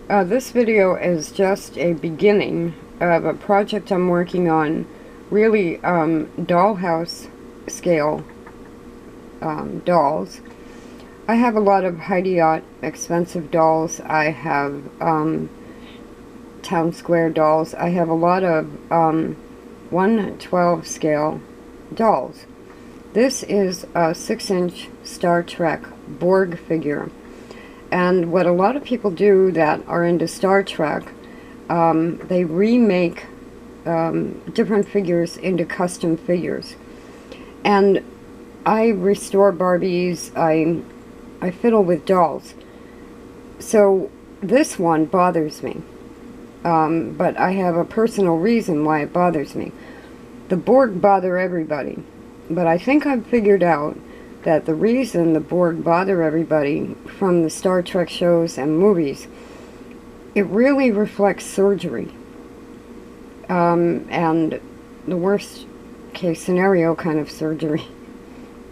This video is just a beginning of a project I'm working on, really dollhouse scale dolls. I have a lot of Heidiot expensive dolls. I have town square dolls. I have a lot of 1/12 scale dolls. This is a 6-inch Star Trek Borg figure. And what a lot of people do that are into Star Trek, they remake different figures into custom figures. And I restore Barbies, I fiddle with dolls. So this one bothers me. But I have a personal reason why it bothers me. The Borg bother everybody. But I think I've figured out that the reason the Borg bother everybody from the Star Trek shows and movies, it really reflects surgery. And the worst case scenario kind of surgery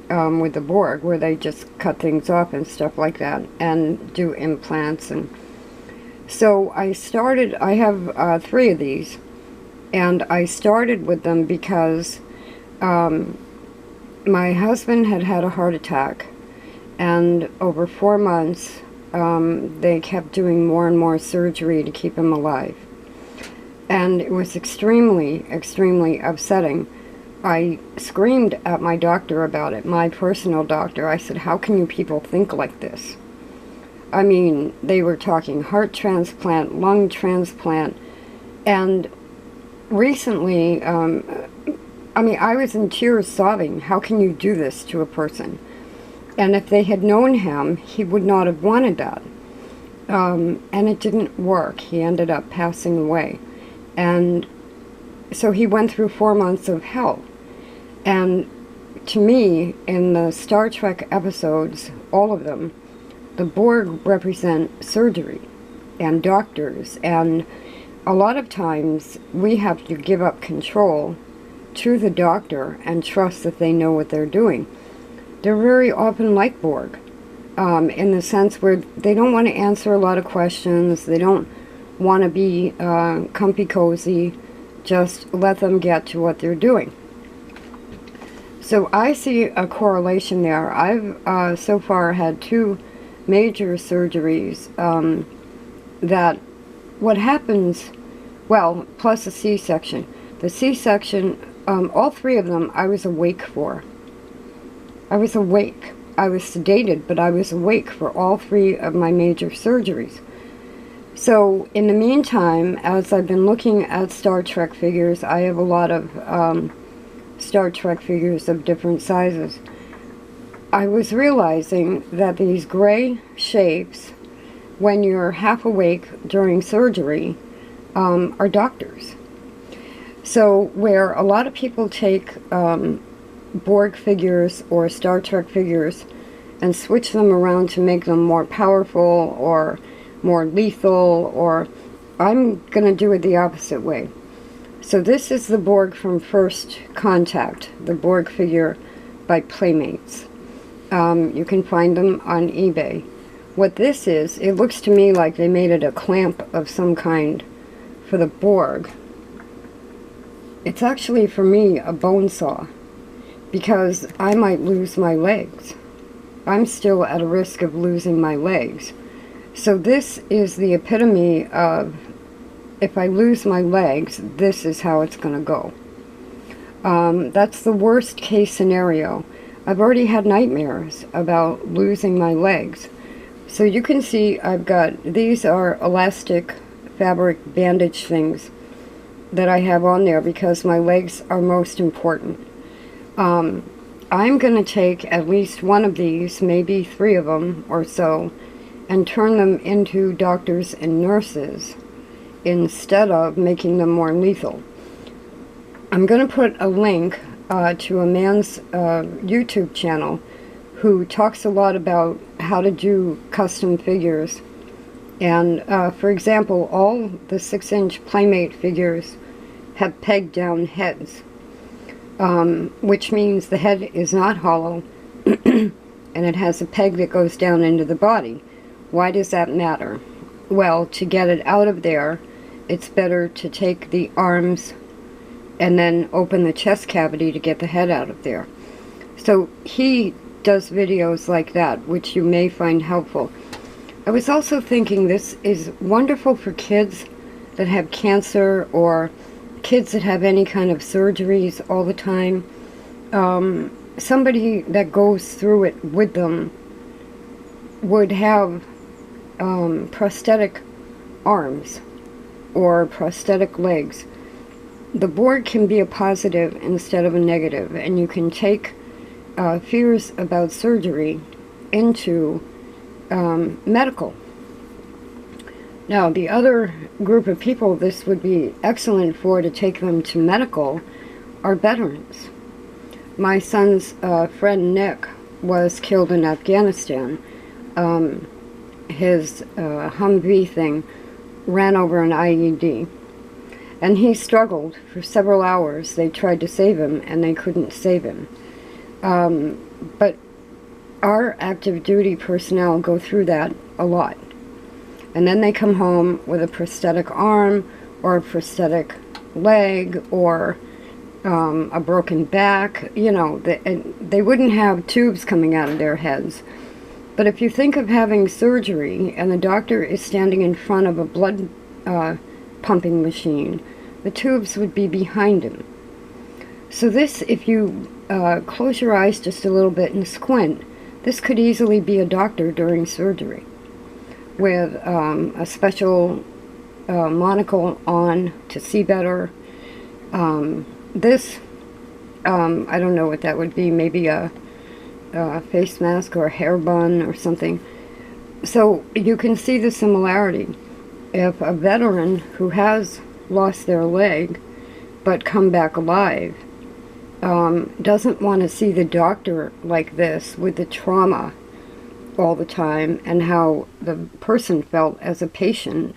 with the Borg, where they just cut things off and stuff like that and do implants. And so I have 3 of these, and I started with them because my husband had had a heart attack, and over 4 months they kept doing more and more surgery to keep him alive. And it was extremely, extremely upsetting. I screamed at my doctor about it, my personal doctor. I said, how can you people think like this? I mean, they were talking heart transplant, lung transplant, and recently, I was in tears sobbing. How can you do this to a person? And if they had known him, he would not have wanted that. And it didn't work. He ended up passing away. And so he went through 4 months of hell. And to me, in the Star Trek episodes, all of them, the Borg represent surgery and doctors. And a lot of times, we have to give up control to the doctor and trust that they know what they're doing. They're very often like Borg, in the sense where they don't want to answer a lot of questions. They don't want to be comfy cozy. Just let them get to what they're doing. So I see a correlation there. I've so far had 2 major surgeries that what happens, well, plus a C-section. The C-section, all 3 of them, I was awake for. I was awake. I was sedated, but I was awake for all 3 of my major surgeries. So, in the meantime, as I've been looking at Star Trek figures, I have a lot of Star Trek figures of different sizes. I was realizing that these gray shapes, when you're half awake during surgery, are doctors. So where a lot of people take Borg figures or Star Trek figures and switch them around to make them more powerful or more lethal, or I'm going to do it the opposite way. So this is the Borg from First Contact, the Borg figure by Playmates. You can find them on eBay. What this is, it looks to me like they made it a clamp of some kind for the Borg. It's actually, for me, a bone saw, because I might lose my legs. I'm still at a risk of losing my legs. So this is the epitome of, if I lose my legs, this is how it's going to go. That's the worst case scenario. I've already had nightmares about losing my legs. So you can see I've got, these are elastic fabric bandage things that I have on there because my legs are most important. I'm going to take at least 1 of these, maybe 3 of them or so, and turn them into doctors and nurses instead of making them more lethal. I'm going to put a link to a man's YouTube channel who talks a lot about how to do custom figures. And for example, all the 6-inch Playmate figures have pegged down heads, which means the head is not hollow and it has a peg that goes down into the body. Why does that matter? well, to get it out of there, it's better to take the arms and then open the chest cavity to get the head out of there. So he does videos like that, which you may find helpful. I was also thinking this is wonderful for kids that have cancer or kids that have any kind of surgeries all the time. Somebody that goes through it with them would have prosthetic arms or prosthetic legs. The Borg can be a positive instead of a negative, and you can take fears about surgery into medical. Now, the other group of people this would be excellent for to take them to medical are veterans. My son's friend Nick was killed in Afghanistan. His Humvee thing ran over an IED. And he struggled for several hours. They tried to save him, and they couldn't save him. But our active duty personnel go through that a lot. And then they come home with a prosthetic arm, or a prosthetic leg, or a broken back. You know, they wouldn't have tubes coming out of their heads. But if you think of having surgery, and the doctor is standing in front of a blood pumping machine, the tubes would be behind him. So this, if you close your eyes just a little bit and squint, this could easily be a doctor during surgery with a special monocle on to see better. This, I don't know what that would be, maybe a face mask or a hair bun or something. So you can see the similarity. If a veteran who has lost their leg but come back alive doesn't want to see the doctor like this with the trauma all the time and how the person felt as a patient,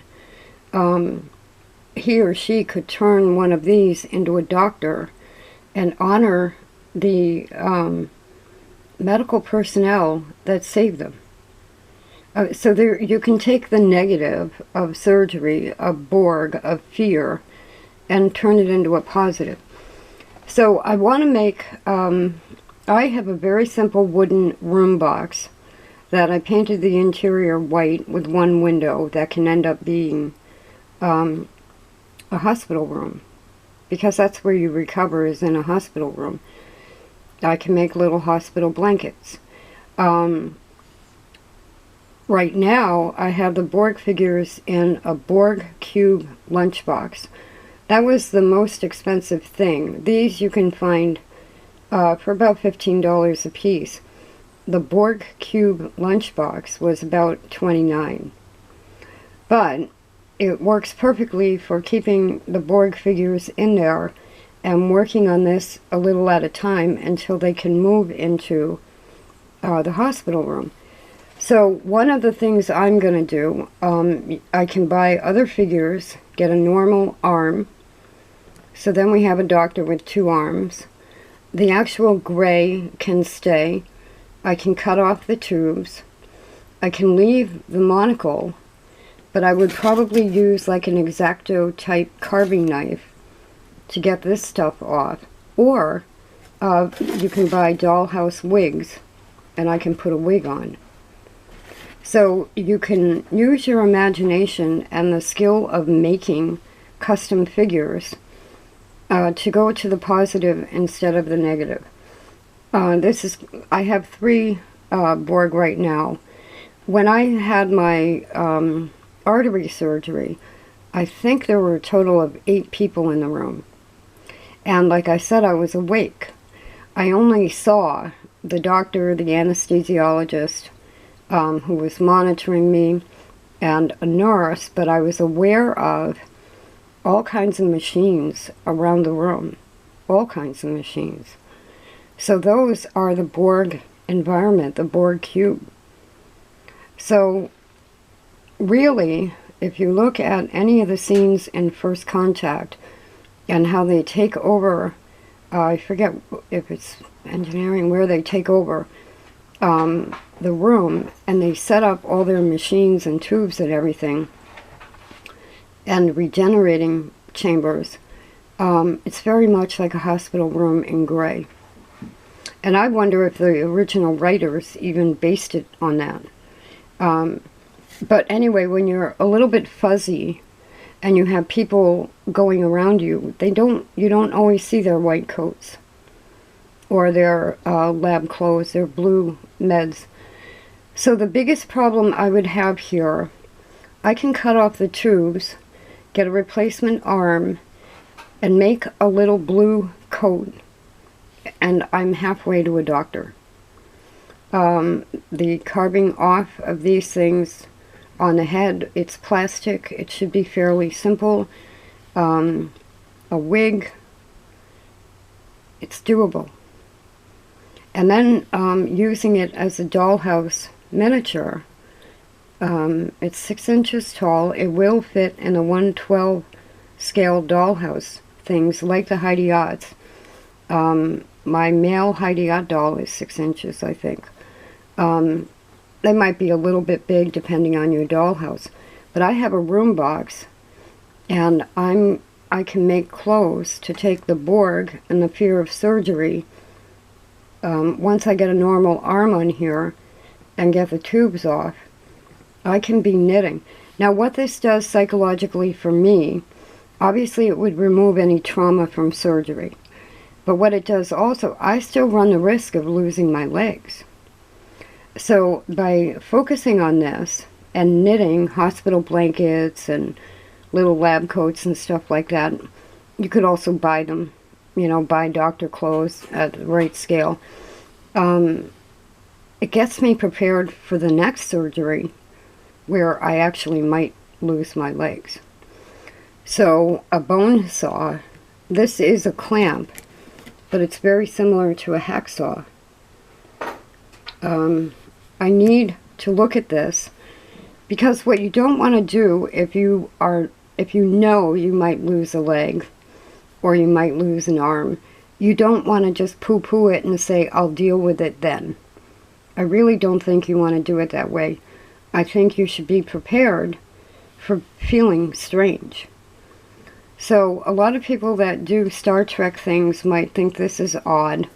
he or she could turn one of these into a doctor and honor the medical personnel that saved them. So there, you can take the negative of surgery, of Borg, of fear, and turn it into a positive. So I want to make, I have a very simple wooden room box that I painted the interior white with one window that can end up being a hospital room, because that's where you recover, is in a hospital room. I can make little hospital blankets. Right now, I have the Borg figures in a Borg cube lunchbox. That was the most expensive thing. These you can find for about $15 a piece. The Borg cube lunchbox was about $29. But it works perfectly for keeping the Borg figures in there and working on this a little at a time until they can move into the hospital room. So one of the things I'm going to do, I can buy other figures, get a normal arm, so then we have a doctor with two arms. The actual gray can stay. I can cut off the tubes. I can leave the monocle, but I would probably use like an X-Acto type carving knife to get this stuff off. Or you can buy dollhouse wigs, and I can put a wig on. So you can use your imagination and the skill of making custom figures to go to the positive instead of the negative. I have 3 Borg right now. When I had my artery surgery, I think there were a total of 8 people in the room. And like I said, I was awake. I only saw the doctor, the anesthesiologist, who was monitoring me, and a nurse, but I was aware of all kinds of machines around the room. All kinds of machines. So those are the Borg environment, the Borg cube. So really, if you look at any of the scenes in First Contact and how they take over, I forget if it's engineering, where they take over, the room, and they set up all their machines and tubes and everything, and regenerating chambers. It's very much like a hospital room in gray. And I wonder if the original writers even based it on that. But anyway, when you're a little bit fuzzy and you have people going around you, you don't always see their white coats or their lab clothes, their blue meds. So the biggest problem I would have here, I can cut off the tubes, get a replacement arm, and make a little blue coat, and I'm halfway to a doctor. The carving off of these things on the head, it's plastic, it should be fairly simple. A wig, it's doable. And then using it as a dollhouse miniature, it's 6 inches tall. It will fit in a 1/12 scale dollhouse things like the Heidi Odds. My male Heidi Odd doll is 6 inches, I think. They might be a little bit big depending on your dollhouse. But I have a room box, and I can make clothes to take the Borg and the fear of surgery. Once I get a normal arm on here and get the tubes off, I can be knitting. Now what this does psychologically for me, obviously it would remove any trauma from surgery. But what it does also, I still run the risk of losing my legs. So by focusing on this and knitting hospital blankets and little lab coats and stuff like that, you could also buy them, buy doctor clothes at the right scale. It gets me prepared for the next surgery where I actually might lose my legs. So a bone saw, this is a clamp, but it's very similar to a hacksaw. I need to look at this, because what you don't want to do if you know you might lose a leg or you might lose an arm, you don't want to just poo-poo it and say, I'll deal with it then. I really don't think you want to do it that way. I think you should be prepared for feeling strange. So a lot of people that do Star Trek things might think this is odd.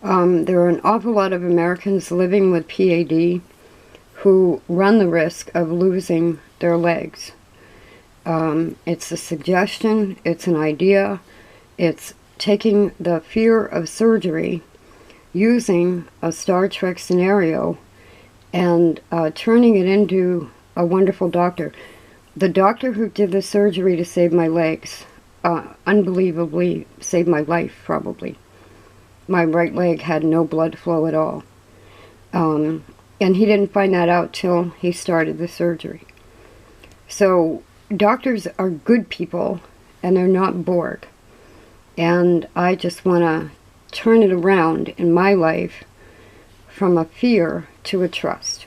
There are an awful lot of Americans living with PAD who run the risk of losing their legs. It's a suggestion, it's an idea, it's taking the fear of surgery, using a Star Trek scenario, and turning it into a wonderful doctor. The doctor who did the surgery to save my legs, unbelievably saved my life, probably. My right leg had no blood flow at all. And he didn't find that out till he started the surgery. So doctors are good people, and they're not Borg. And I just want to turn it around in my life from a fear to a trust.